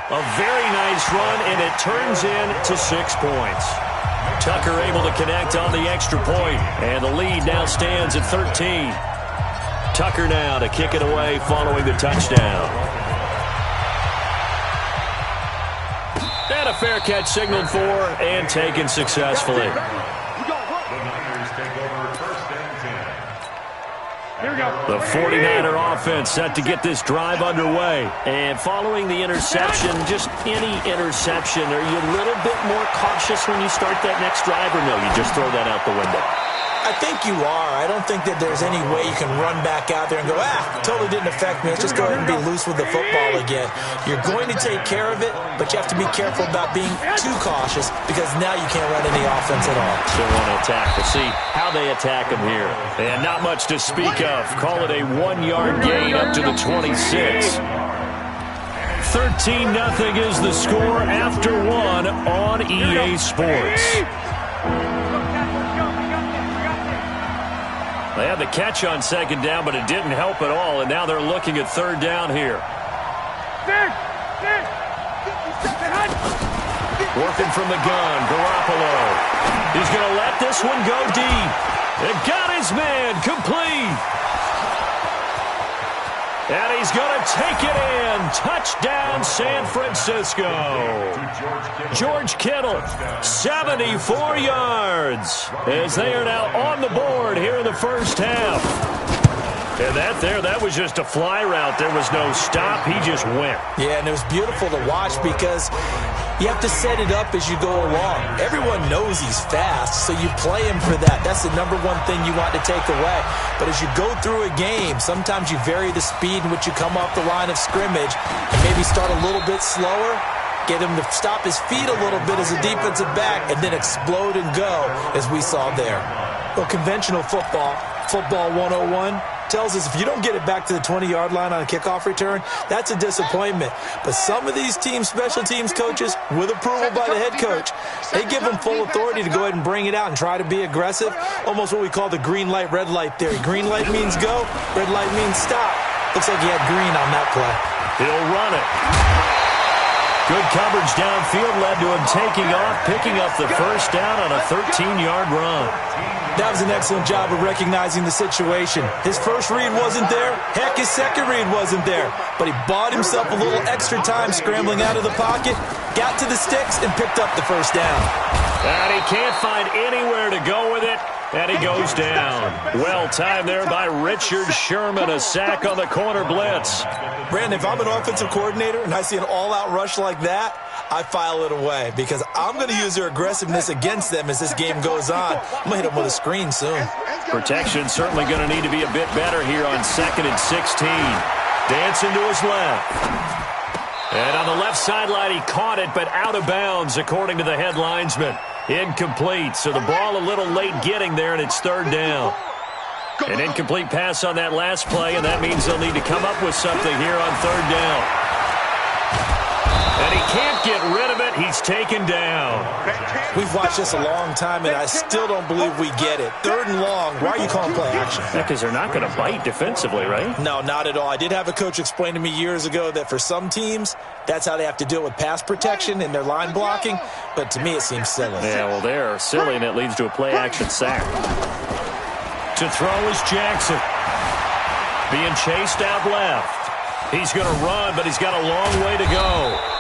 A very nice run, and it turns into 6 points. Tucker able to connect on the extra point, and the lead now stands at 13. Tucker now to kick it away following the touchdown. And a fair catch signaled for and taken successfully. The 49er offense set to get this drive underway. And following the interception, just any interception, are you a little bit more cautious when you start that next drive, or no, you just throw that out the window? I think you are. I don't think that there's any way you can run back out there and go, totally didn't affect me. Let's just go ahead and be loose with the football again. You're going to take care of it, but you have to be careful about being too cautious because now you can't run any offense at all. Still want to attack. We'll see how they attack them here. And not much to speak of. Call it a 1-yard gain up to the 26. 13-0 is the score after 1 on EA Sports. They had the catch on second down, but it didn't help at all, and now they're looking at third down here. Working from the gun, Garoppolo. He's going to let this one go deep. It got his man complete. And he's going to take it in. Touchdown, San Francisco. George Kittle, 74 yards, as they are now on the board here in the first half. And that was just a fly route. There was no stop. He just went. Yeah, and it was beautiful to watch because you have to set it up as you go along. Everyone knows he's fast, so you play him for that. That's the number one thing you want to take away. But as you go through a game, sometimes you vary the speed in which you come off the line of scrimmage and maybe start a little bit slower, get him to stop his feet a little bit as a defensive back, and then explode and go, as we saw there. Well, conventional football 101, tells us if you don't get it back to the 20-yard line on a kickoff return, that's a disappointment. But some of these special teams coaches, with approval by the head coach, they give them full authority to go ahead and bring it out and try to be aggressive, almost what we call the green light, red light theory. Green light means go, red light means stop. Looks like he had green on that play. He'll run it. Good coverage downfield led to him taking off, picking up the first down on a 13-yard run. That was an excellent job of recognizing the situation. His first read wasn't there. Heck, his second read wasn't there. But he bought himself a little extra time scrambling out of the pocket, got to the sticks, and picked up the first down. And he can't find anywhere to go with it, and he goes down. Well timed there by Richard Sherman, a sack on the corner blitz. Brandon, if I'm an offensive coordinator and I see an all-out rush like that, I file it away because I'm going to use their aggressiveness against them as this game goes on. I'm going to hit them with a screen soon. Protection certainly going to need to be a bit better here on 2nd and 16. Dancing to his left. And on the left sideline, he caught it, but out of bounds, according to the head linesman. Incomplete, so the ball a little late getting there, and it's third down. An incomplete pass on that last play, and that means they'll need to come up with something here on third down. And he can't get rid of it. He's taken down. We've watched this a long time, and I still don't believe we get it. Third and long. Why are you calling play action? Because they're not going to bite defensively, right? No, not at all. I did have a coach explain to me years ago that for some teams, that's how they have to deal with pass protection and their line blocking. But to me, it seems silly. Yeah, well, they're silly, and it leads to a play-action sack. To throw is Jackson. Being chased out left. He's going to run, but he's got a long way to go.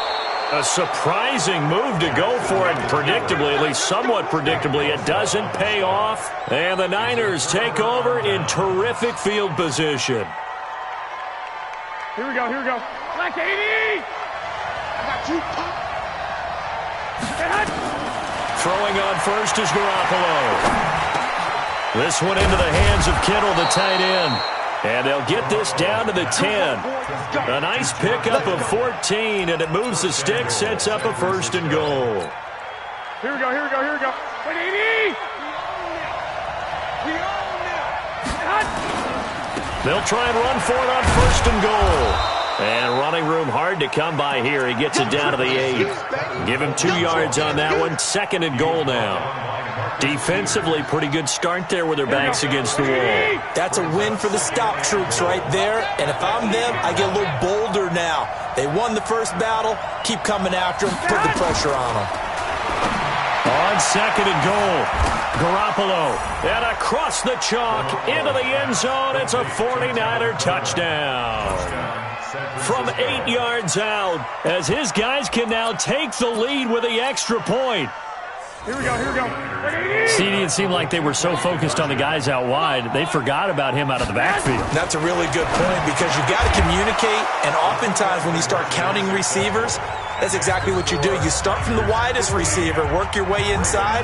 A surprising move to go for it, predictably, at least somewhat predictably. It doesn't pay off, and the Niners take over in terrific field position. Here we go. Black 80! I got you. Throwing on first is Garoppolo. This one into the hands of Kittle, the tight end. And they'll get this down to the 10. A nice pickup of 14, and it moves the stick, sets up a first and goal. Here we go. 180! They'll try and run for it on first and goal. And running room hard to come by here. He gets it down to the 8. Give him 2 yards on that one. 2nd and goal now. Defensively, pretty good start there with their backs against the wall. That's a win for the stop troops right there. And if I'm them, I get a little bolder now. They won the first battle. Keep coming after them. Put the pressure on them. On second and goal, Garoppolo. And across the chalk into the end zone. It's a 49er touchdown. From 8 yards out, as his guys can now take the lead with the extra point. Here we go, here we go. CD, it seemed like they were so focused on the guys out wide, they forgot about him out of the backfield. That's a really good point because you've got to communicate, and oftentimes when you start counting receivers, that's exactly what you do. You start from the widest receiver, work your way inside.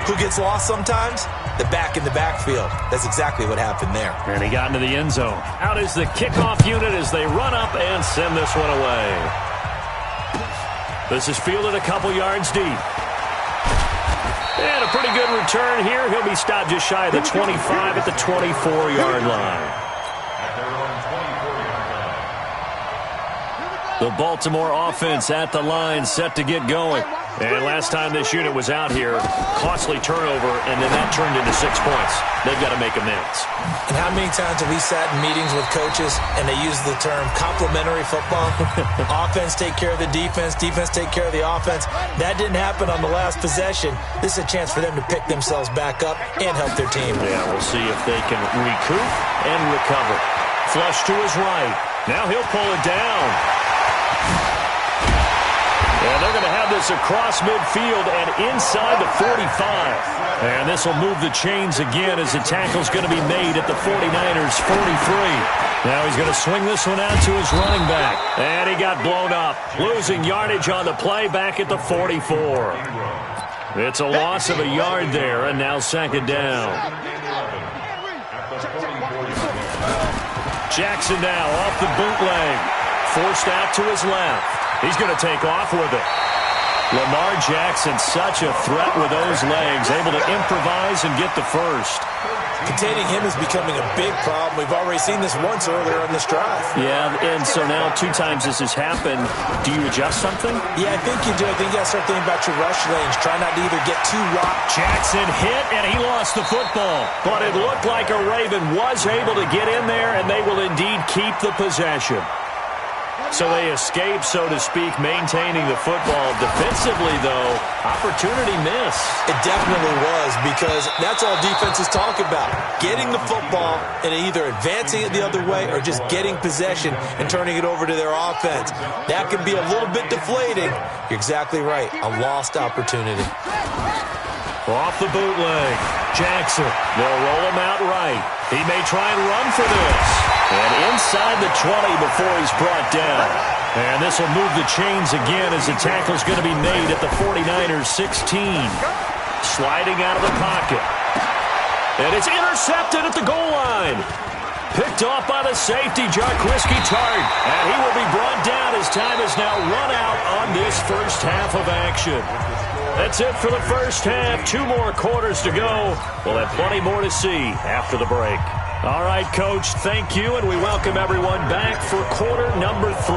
Who gets lost sometimes? The back in the backfield. That's exactly what happened there. And he got into the end zone. Out is the kickoff unit as they run up and send this one away. This is fielded a couple yards deep. And a pretty good return here. He'll be stopped just shy of the 25 at the 24-yard line. The Baltimore offense at the line, set to get going. And last time this unit was out here, costly turnover, and then that turned into 6 points. They've got to make amends. And how many times have we sat in meetings with coaches and they use the term complementary football? Offense take care of the defense, defense take care of the offense. That didn't happen on the last possession. This is a chance for them to pick themselves back up and help their team. Yeah, we'll see if they can recoup and recover. Flush to his right. Now he'll pull it down. And they're going to have this across midfield and inside the 45. And this will move the chains again as the tackle's going to be made at the 49ers' 43. Now he's going to swing this one out to his running back. And he got blown up, losing yardage on the play back at the 44. It's a loss of a yard there, and now second down. Jackson now off the bootleg. Forced out to his left. He's going to take off with it. Lamar Jackson, such a threat with those legs, able to improvise and get the first. Containing him is becoming a big problem. We've already seen this once earlier on this drive. Yeah, and so now 2 times this has happened. Do you adjust something? Yeah, I think you do. I think you got to start thinking about your rush lanes. Try not to either get too rocked. Jackson hit, and he lost the football. But it looked like a Raven was able to get in there, and they will indeed keep the possession. So they escape, so to speak, maintaining the football. Defensively, though, opportunity miss. It definitely was, because that's all defenses talk about. Getting the football and either advancing it the other way or just getting possession and turning it over to their offense. That can be a little bit deflating. You're exactly right. A lost opportunity. Off the bootleg. Jackson. They'll roll him out right. He may try and run for this. And inside the 20 before he's brought down. And this will move the chains again as the tackle's going to be made at the 49ers' 16. Sliding out of the pocket. And it's intercepted at the goal line. Picked off by the safety, Jarquiski Tart. And he will be brought down as time is now run out on this first half of action. That's it for the first half. 2 more quarters to go. We'll have plenty more to see after the break. All right, Coach, thank you, and we welcome everyone back for quarter number 3.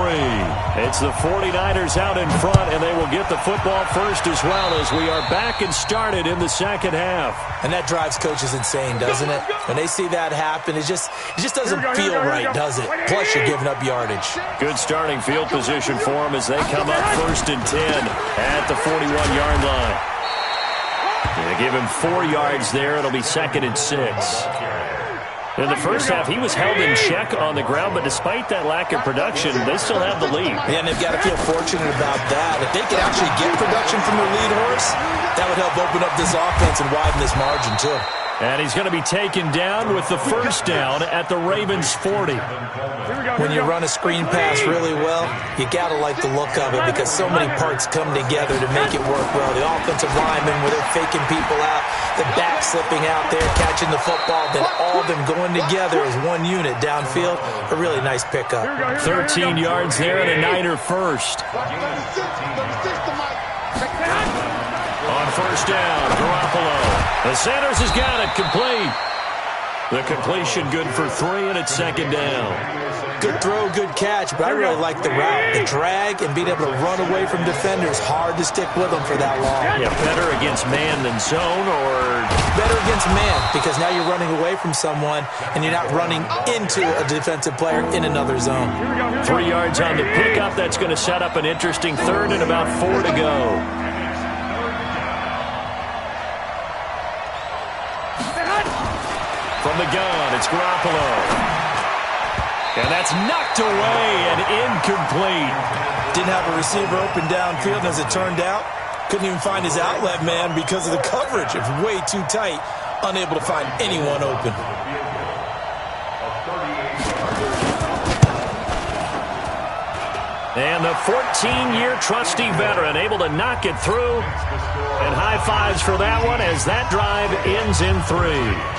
It's the 49ers out in front, and they will get the football first as well as we are back and started in the second half. And that drives coaches insane, doesn't it? When they see that happen, it just doesn't feel right, does it? Plus, you're giving up yardage. Good starting field position for them as they come up 1st and 10 at the 41-yard line. They give him 4 yards there. It'll be 2nd and 6. In the first half, he was held in check on the ground, but despite that lack of production, they still have the lead. Yeah, and they've got to feel fortunate about that. If they can actually get production from their lead horse, that would help open up this offense and widen this margin, too. And he's going to be taken down with the first down at the Ravens' 40. When you run a screen pass really well, you got to like the look of it because so many parts come together to make it work well. The offensive linemen, where they're faking people out, the back slipping out there, catching the football, then all of them going together as one unit downfield. A really nice pickup. 13 yards there and a Niner first. On first down, Garoppolo. The Sanders has got it complete. The completion good for 3, and it's second down. Good throw, good catch, but I really like the route. The drag and being able to run away from defenders, hard to stick with them for that long. Yeah, better against man than zone, or? Better against man, because now you're running away from someone and you're not running into a defensive player in another zone. 3 yards on the pickup. That's going to set up an interesting third and about 4 to go. From the gun, it's Garoppolo. And that's knocked away and incomplete. Didn't have a receiver open downfield, and as it turned out, couldn't even find his outlet man because of the coverage. It's way too tight, unable to find anyone open. And the 14-year trusty veteran able to knock it through. And high fives for that one as that drive ends in 3.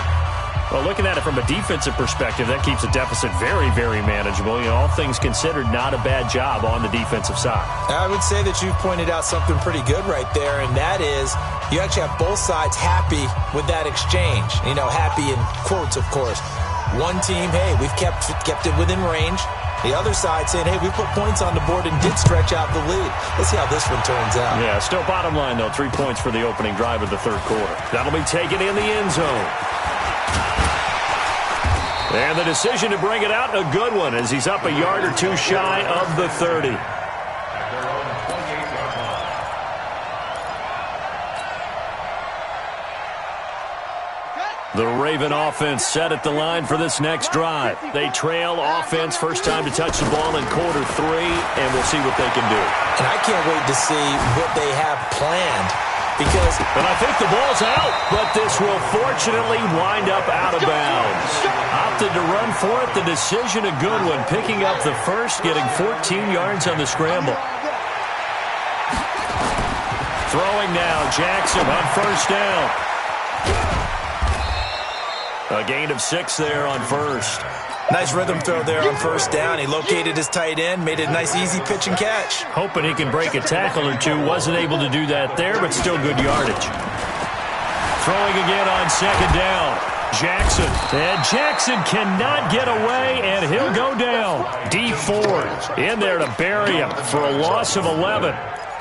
Well, looking at it from a defensive perspective, that keeps the deficit very, very manageable. You know, all things considered, not a bad job on the defensive side. I would say that you've pointed out something pretty good right there, and that is you actually have both sides happy with that exchange. You know, happy in quotes, of course. One team, hey, we've kept it within range. The other side saying, hey, we put points on the board and did stretch out the lead. Let's see how this one turns out. Yeah, still bottom line, though, 3 points for the opening drive of the third quarter. That'll be taken in the end zone. And the decision to bring it out, a good one, as he's up a yard or 2 shy of the 30. The Raven offense set at the line for this next drive. They trail offense, first time to touch the ball in quarter 3, and we'll see what they can do. And I can't wait to see what they have planned. And I think the ball's out, but this will fortunately wind up out of bounds. Opted to run for it. The decision, a good one. Picking up the first, getting 14 yards on the scramble. Throwing now, Jackson on first down. A gain of 6 there on first. Nice rhythm throw there on first down. He located his tight end, made a nice easy pitch and catch. Hoping he can break a tackle or 2. Wasn't able to do that there, but still good yardage. Throwing again on second down. Jackson. And Jackson cannot get away, and he'll go down. D Ford in there to bury him for a loss of 11.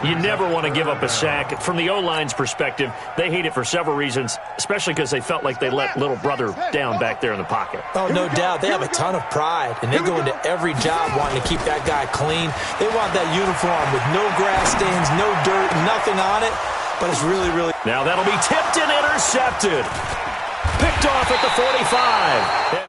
You never want to give up a sack. From the O-line's perspective, they hate it for several reasons, especially because they felt like they let little brother down back there in the pocket. Oh, no doubt. They have a ton of pride, and they go into every job wanting to keep that guy clean. They want that uniform with no grass stains, no dirt, nothing on it, but it's really, really... Now that'll be tipped and intercepted. Picked off at the 45.